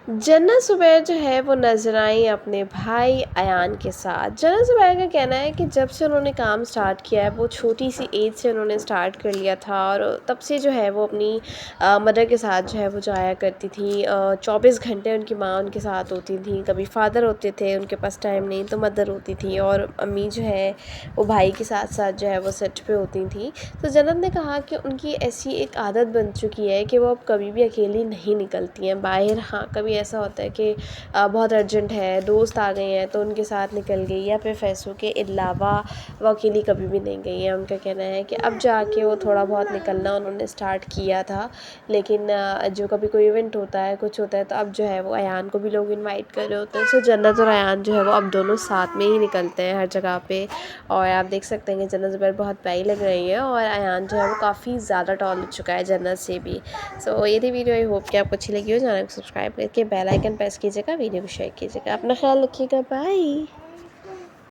जन्नत ज़ुबैर जो है वो नज़र आई अपने भाई अयान के साथ। जन्नत ज़ुबैर का कहना है कि जब से उन्होंने काम स्टार्ट किया है वो छोटी-सी एज से उन्होंने स्टार्ट कर लिया था और तब से जो है वो अपनी मदर के साथ जो है वो जाया करती थी। 24 घंटे उनकी माँ उनके साथ होती थी, कभी फ़ादर होते थे, उनके पास टाइम नहीं तो मदर होती थी और अम्मी जो है वो भाई के साथ-साथ जो है वो सेट पे होती थी। तो जन्नत ने कहा कि उनकी ऐसी एक आदत बन चुकी है कि वो अब कभी भी अकेली नहीं निकलती हैं बाहर। हाँ, कभी ऐसा होता है कि बहुत अर्जेंट है, दोस्त आ गए हैं तो उनके साथ निकल गई या फिर पैसों के अलावा वो अकेली कभी भी नहीं गई हैं। उनका कहना है कि अब जाके वो थोड़ा बहुत निकलना उन्होंने स्टार्ट किया था, लेकिन जो कभी कोई इवेंट होता है, कुछ होता है तो अब जो है वो अयान को भी लोग इनवाइट कर रहे होते हैं। सो जन्नत और अयान जो है वो अब दोनों साथ में ही निकलते हैं हर जगह पे। और आप देख सकते हैं कि जन्नत ज़ुबैर बहुत प्यारी लग रही है और अयान जो है वो काफ़ी ज़्यादा टॉल हो चुका है जन्नत से भी। सो ये थी वीडियो, आई होप कि आपको अच्छी लगी हो। चैनल को सब्सक्राइब करके बेल आइकन प्रेस कीजिएगा, वीडियो को शेयर कीजिएगा। अपना ख्याल रखिएगा, बाय।